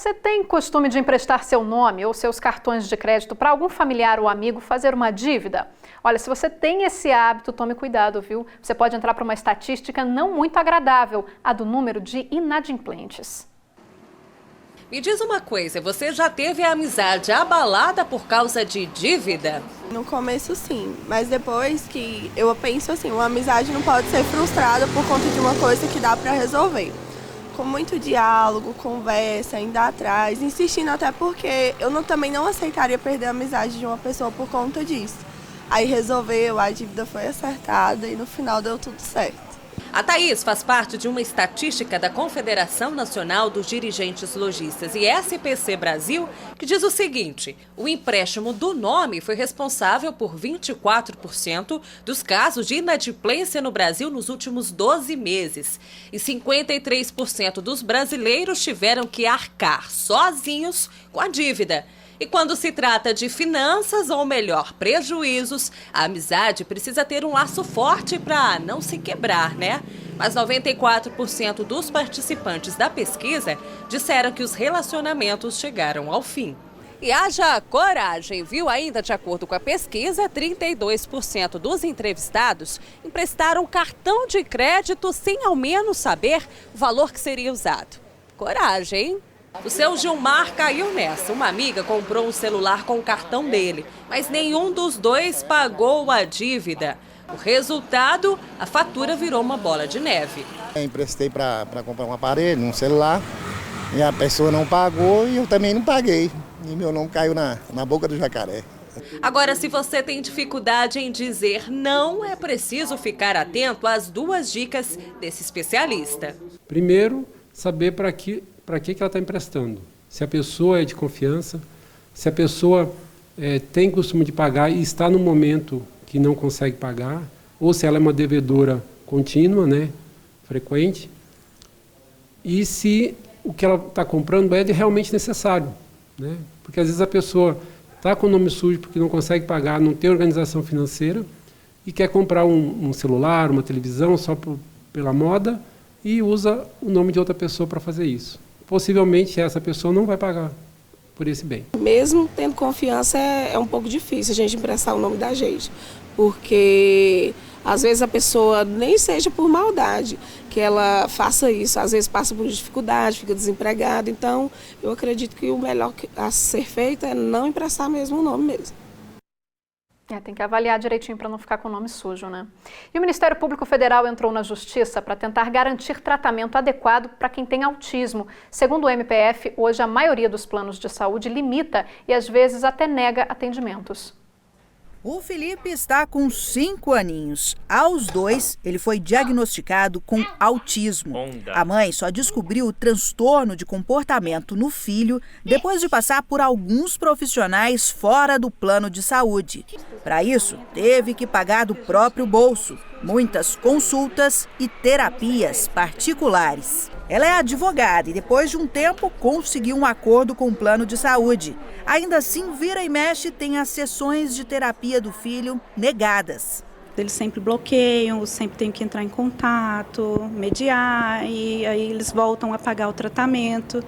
Você tem costume de emprestar seu nome ou seus cartões de crédito para algum familiar ou amigo fazer uma dívida? Olha, se você tem esse hábito, tome cuidado, viu? Você pode entrar para uma estatística não muito agradável, a do número de inadimplentes. Me diz uma coisa, você já teve a amizade abalada por causa de dívida? No começo sim, mas depois que eu penso assim, uma amizade não pode ser frustrada por conta de uma coisa que dá para resolver. Com muito diálogo, conversa, indo atrás, insistindo até porque eu também não aceitaria perder a amizade de uma pessoa por conta disso. Aí resolveu, a dívida foi acertada e no final deu tudo certo. A Thaís faz parte de uma estatística da Confederação Nacional dos Dirigentes Lojistas e SPC Brasil, que diz o seguinte: o empréstimo do nome foi responsável por 24% dos casos de inadimplência no Brasil nos últimos 12 meses. E 53% dos brasileiros tiveram que arcar sozinhos com a dívida. E quando se trata de finanças, ou melhor, prejuízos, a amizade precisa ter um laço forte para não se quebrar, né? Mas 94% dos participantes da pesquisa disseram que os relacionamentos chegaram ao fim. E haja coragem, viu? Ainda de acordo com a pesquisa, 32% dos entrevistados emprestaram cartão de crédito sem ao menos saber o valor que seria usado. Coragem, hein? O seu Gilmar caiu nessa. Uma amiga comprou um celular com o cartão dele, mas nenhum dos dois pagou a dívida. O resultado, a fatura virou uma bola de neve. Eu emprestei para comprar um aparelho, um celular, e a pessoa não pagou e eu também não paguei. E meu nome caiu na boca do jacaré. Agora, se você tem dificuldade em dizer não, é preciso ficar atento às duas dicas desse especialista. Primeiro, saber para que ela está emprestando. Se a pessoa é de confiança, se a pessoa tem costume de pagar e está no momento que não consegue pagar, ou se ela é uma devedora contínua, né, frequente, e se o que ela está comprando é realmente necessário. Né? Porque às vezes a pessoa está com o nome sujo porque não consegue pagar, não tem organização financeira e quer comprar um celular, uma televisão só pela moda e usa o nome de outra pessoa para fazer isso. Possivelmente essa pessoa não vai pagar por esse bem. Mesmo tendo confiança, é um pouco difícil a gente emprestar o nome da gente, porque às vezes a pessoa nem seja por maldade que ela faça isso, às vezes passa por dificuldade, fica desempregada, então eu acredito que o melhor a ser feito é não emprestar mesmo o nome mesmo. Tem que avaliar direitinho para não ficar com o nome sujo, né? E o Ministério Público Federal entrou na Justiça para tentar garantir tratamento adequado para quem tem autismo. Segundo o MPF, hoje a maioria dos planos de saúde limita e às vezes até nega atendimentos. O Felipe está com 5 aninhos. Aos 2, ele foi diagnosticado com autismo. A mãe só descobriu o transtorno de comportamento no filho depois de passar por alguns profissionais fora do plano de saúde. Para isso, teve que pagar do próprio bolso muitas consultas e terapias particulares. Ela é advogada e depois de um tempo conseguiu um acordo com o plano de saúde. Ainda assim, vira e mexe tem as sessões de terapia do filho negadas. Eles sempre bloqueiam, sempre tem que entrar em contato, mediar e aí eles voltam a pagar o tratamento.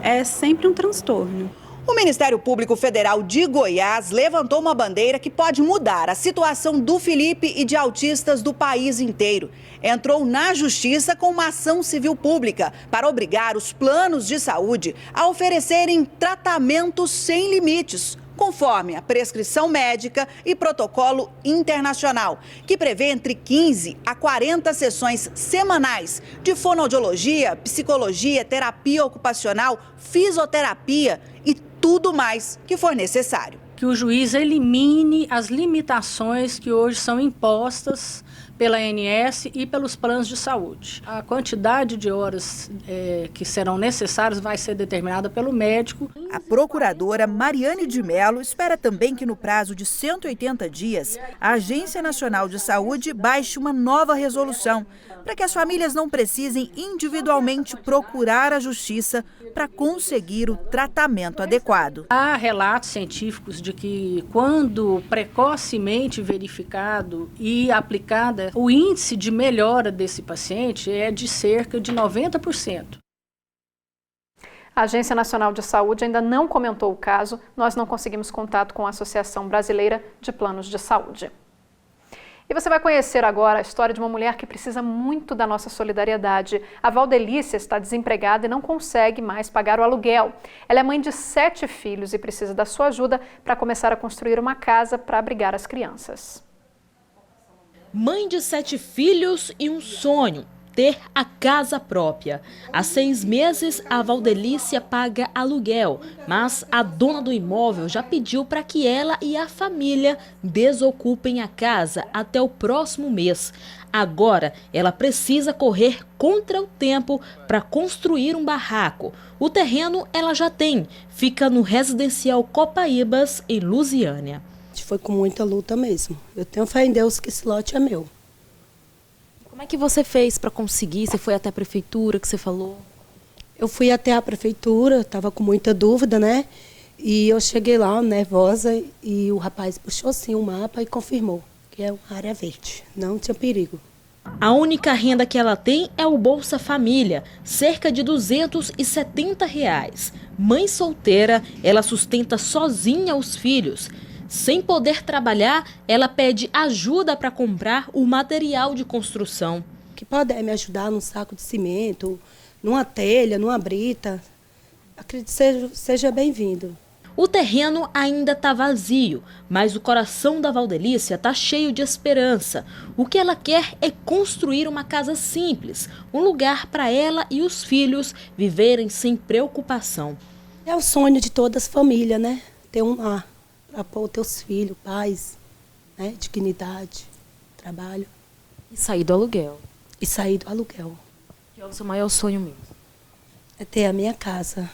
É sempre um transtorno. O Ministério Público Federal de Goiás levantou uma bandeira que pode mudar a situação do Felipe e de autistas do país inteiro. Entrou na Justiça com uma ação civil pública para obrigar os planos de saúde a oferecerem tratamentos sem limites, conforme a prescrição médica e protocolo internacional, que prevê entre 15 a 40 sessões semanais de fonoaudiologia, psicologia, terapia ocupacional, fisioterapia e tudo mais que for necessário. Que o juiz elimine as limitações que hoje são impostas pela ANS e pelos planos de saúde. A quantidade de horas que serão necessárias vai ser determinada pelo médico. A procuradora Mariane de Mello espera também que no prazo de 180 dias, a Agência Nacional de Saúde baixe uma nova resolução para que as famílias não precisem individualmente procurar a justiça para conseguir o tratamento adequado. Há relatos científicos de que quando precocemente verificado e aplicada, o índice de melhora desse paciente é de cerca de 90%. A Agência Nacional de Saúde ainda não comentou o caso, nós não conseguimos contato com a Associação Brasileira de Planos de Saúde. E você vai conhecer agora a história de uma mulher que precisa muito da nossa solidariedade. A Valdelícia está desempregada e não consegue mais pagar o aluguel. Ela é mãe de 7 filhos e precisa da sua ajuda para começar a construir uma casa para abrigar as crianças. Mãe de 7 filhos e um sonho: ter a casa própria. Há 6 meses, a Valdelícia paga aluguel, mas a dona do imóvel já pediu para que ela e a família desocupem a casa até o próximo mês. Agora, ela precisa correr contra o tempo para construir um barraco. O terreno ela já tem, fica no residencial Copaíbas, em Lusiânia. Foi com muita luta mesmo. Eu tenho fé em Deus que esse lote é meu. Como é que você fez para conseguir? Você foi até a prefeitura, que você falou? Eu fui até a prefeitura, estava com muita dúvida, né? E eu cheguei lá, nervosa, e o rapaz puxou assim o mapa e confirmou que é uma área verde, não tinha perigo. A única renda que ela tem é o Bolsa Família, cerca de R$270. Mãe solteira, ela sustenta sozinha os filhos. Sem poder trabalhar, ela pede ajuda para comprar o material de construção. Que puder me ajudar num saco de cimento, numa telha, numa brita, acredito que seja bem-vindo. O terreno ainda está vazio, mas o coração da Valdelícia está cheio de esperança. O que ela quer é construir uma casa simples, um lugar para ela e os filhos viverem sem preocupação. É o sonho de todas as famílias, né? Ter um lar para pôr teus filhos, pais, né? Dignidade, trabalho. E sair do aluguel. E sair do aluguel. Que é o seu maior sonho mesmo. É ter a minha casa.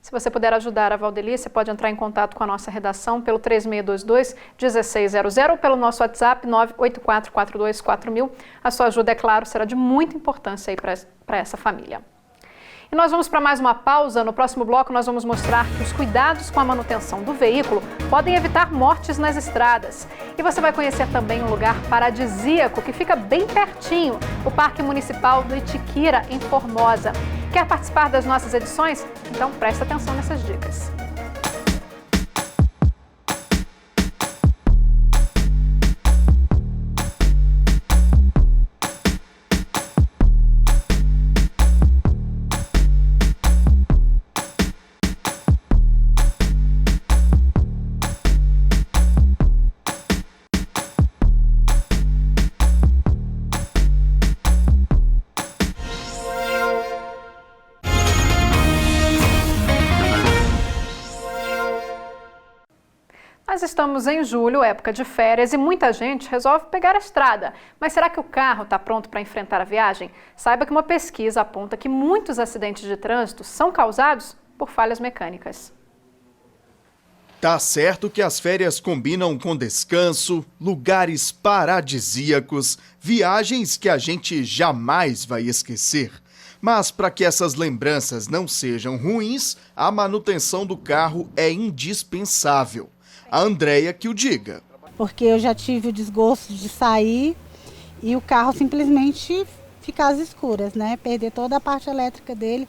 Se você puder ajudar a Valdelícia, pode entrar em contato com a nossa redação pelo 3622-1600 ou pelo nosso WhatsApp 984424000. A sua ajuda, é claro, será de muita importância aí para essa família. E nós vamos para mais uma pausa. No próximo bloco nós vamos mostrar que os cuidados com a manutenção do veículo podem evitar mortes nas estradas. E você vai conhecer também um lugar paradisíaco que fica bem pertinho, o Parque Municipal do Itiquira, em Formosa. Quer participar das nossas edições? Então presta atenção nessas dicas. Nós estamos em julho, época de férias, e muita gente resolve pegar a estrada. Mas será que o carro está pronto para enfrentar a viagem? Saiba que uma pesquisa aponta que muitos acidentes de trânsito são causados por falhas mecânicas. Tá certo que as férias combinam com descanso, lugares paradisíacos, viagens que a gente jamais vai esquecer. Mas para que essas lembranças não sejam ruins, a manutenção do carro é indispensável. A Andréia que o diga. Porque eu já tive o desgosto de sair e o carro simplesmente ficar às escuras, né? Perder toda a parte elétrica dele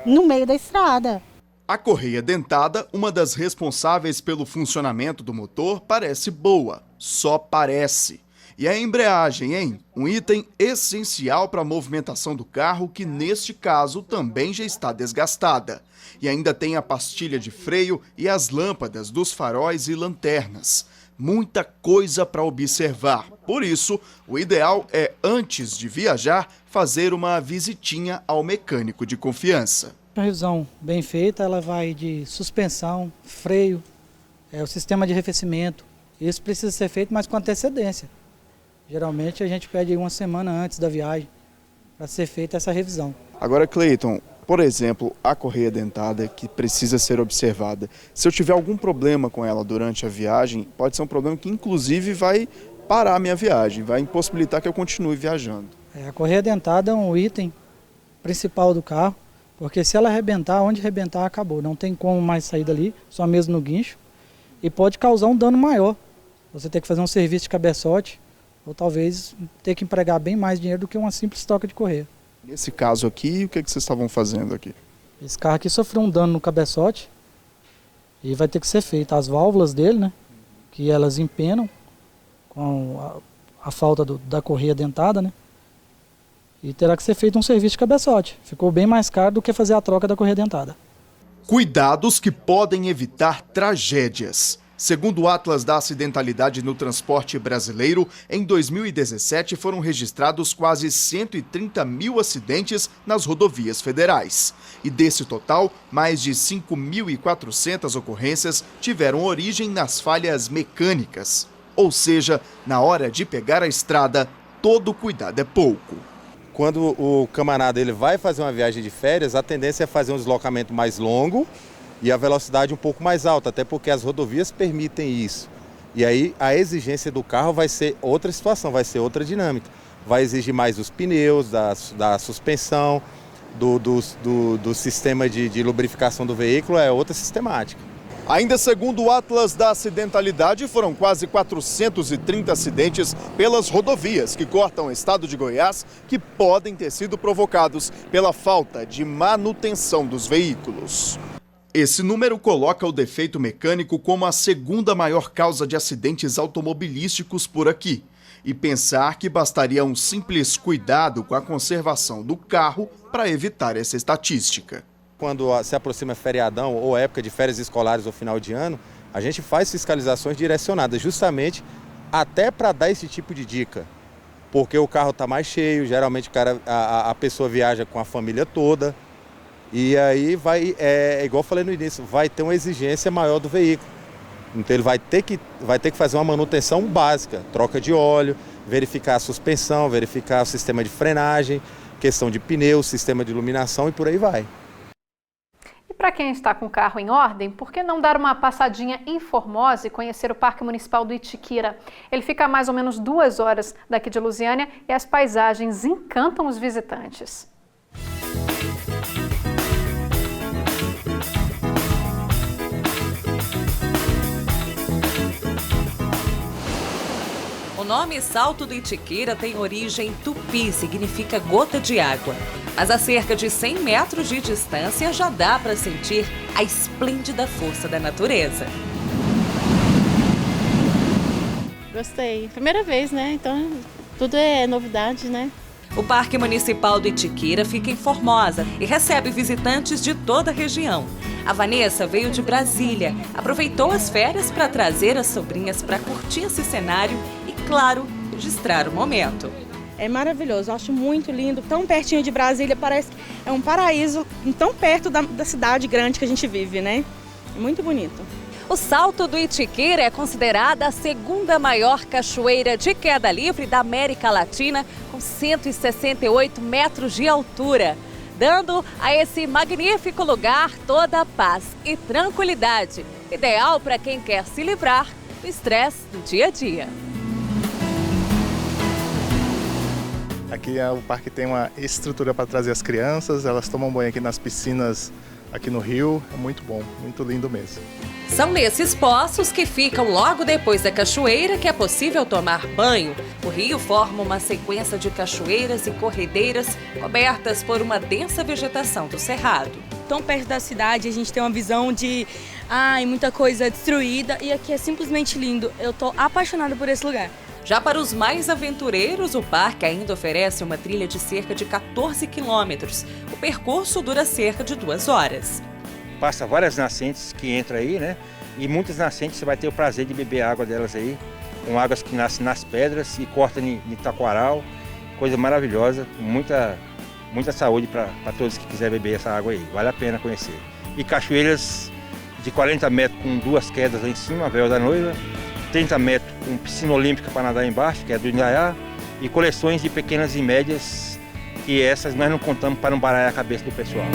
no meio da estrada. A correia dentada, uma das responsáveis pelo funcionamento do motor, parece boa, só parece. E a embreagem, hein? Um item essencial para a movimentação do carro que, neste caso, também já está desgastada. E ainda tem a pastilha de freio e as lâmpadas dos faróis e lanternas. Muita coisa para observar. Por isso, o ideal é, antes de viajar, fazer uma visitinha ao mecânico de confiança. Uma revisão bem feita, ela vai de suspensão, freio, o sistema de arrefecimento. Isso precisa ser feito, mas com antecedência. Geralmente a gente pede uma semana antes da viagem para ser feita essa revisão. Agora, Cleiton, por exemplo, a correia dentada que precisa ser observada. Se eu tiver algum problema com ela durante a viagem, pode ser um problema que inclusive vai parar a minha viagem, vai impossibilitar que eu continue viajando. A correia dentada é um item principal do carro, porque se ela arrebentar, onde arrebentar acabou. Não tem como mais sair dali, só mesmo no guincho, e pode causar um dano maior. Você tem que fazer um serviço de cabeçote, ou talvez ter que empregar bem mais dinheiro do que uma simples troca de correia. Nesse caso aqui, o que vocês estavam fazendo aqui? Esse carro aqui sofreu um dano no cabeçote e vai ter que ser feito as válvulas dele, né? Que elas empenam com a falta da correia dentada, né? E terá que ser feito um serviço de cabeçote. Ficou bem mais caro do que fazer a troca da correia dentada. Cuidados que podem evitar tragédias. Segundo o Atlas da Acidentalidade no Transporte Brasileiro, em 2017 foram registrados quase 130 mil acidentes nas rodovias federais. E desse total, mais de 5.400 ocorrências tiveram origem nas falhas mecânicas. Ou seja, na hora de pegar a estrada, todo cuidado é pouco. Quando o camarada ele vai fazer uma viagem de férias, a tendência é fazer um deslocamento mais longo e a velocidade um pouco mais alta, até porque as rodovias permitem isso. E aí a exigência do carro vai ser outra situação, vai ser outra dinâmica. Vai exigir mais dos pneus, da suspensão, do sistema de lubrificação do veículo, é outra sistemática. Ainda segundo o Atlas da Acidentalidade, foram quase 430 acidentes pelas rodovias que cortam o estado de Goiás, que podem ter sido provocados pela falta de manutenção dos veículos. Esse número coloca o defeito mecânico como a segunda maior causa de acidentes automobilísticos por aqui. E pensar que bastaria um simples cuidado com a conservação do carro para evitar essa estatística. Quando se aproxima feriadão ou época de férias escolares ou final de ano, a gente faz fiscalizações direcionadas justamente até para dar esse tipo de dica. Porque o carro está mais cheio, geralmente a pessoa viaja com a família toda. E aí igual eu falei no início, vai ter uma exigência maior do veículo. Então ele vai ter que fazer uma manutenção básica, troca de óleo, verificar a suspensão, verificar o sistema de frenagem, questão de pneu, sistema de iluminação e por aí vai. E para quem está com o carro em ordem, por que não dar uma passadinha em Formosa e conhecer o Parque Municipal do Itiquira? Ele fica a mais ou menos 2 horas daqui de Lusiânia e as paisagens encantam os visitantes. O nome Salto do Itiquira tem origem tupi, significa gota de água. Mas a cerca de 100 metros de distância já dá para sentir a esplêndida força da natureza. Gostei. Primeira vez, né? Então tudo é novidade, né? O Parque Municipal do Itiquira fica em Formosa e recebe visitantes de toda a região. A Vanessa veio de Brasília, aproveitou as férias para trazer as sobrinhas para curtir esse cenário e, claro, registrar o momento. É maravilhoso, eu acho muito lindo, tão pertinho de Brasília, parece que é um paraíso, tão perto da cidade grande que a gente vive, né? É muito bonito. O Salto do Itiquira é considerada a segunda maior cachoeira de queda livre da América Latina, com 168 metros de altura, dando a esse magnífico lugar toda a paz e tranquilidade, ideal para quem quer se livrar do estresse do dia a dia. Aqui o parque tem uma estrutura para trazer as crianças, elas tomam banho aqui nas piscinas aqui no rio, é muito bom, muito lindo mesmo. São nesses poços que ficam logo depois da cachoeira que é possível tomar banho. O rio forma uma sequência de cachoeiras e corredeiras cobertas por uma densa vegetação do cerrado. Tão perto da cidade, a gente tem uma visão de muita coisa destruída e aqui é simplesmente lindo. Eu tô apaixonada por esse lugar. Já para os mais aventureiros, o parque ainda oferece uma trilha de cerca de 14 quilômetros. O percurso dura cerca de 2 horas. Passa várias nascentes que entram aí, né? E muitas nascentes você vai ter o prazer de beber a água delas aí, com águas que nascem nas pedras e cortam em taquaral. Coisa maravilhosa, muita saúde para todos que quiserem beber essa água aí. Vale a pena conhecer. E cachoeiras de 40 metros com 2 quedas lá em cima, a Véu da Noiva. 30 metros com piscina olímpica para nadar embaixo, que é do Indaiá, e coleções de pequenas e médias, que essas nós não contamos para não baralhar a cabeça do pessoal.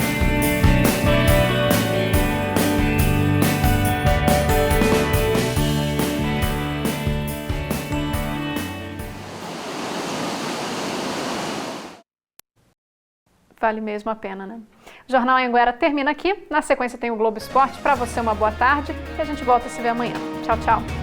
Vale mesmo a pena, né? O Jornal Anhanguera termina aqui. Na sequência tem o Globo Esporte. Para você, uma boa tarde e a gente volta a se ver amanhã. Tchau, tchau.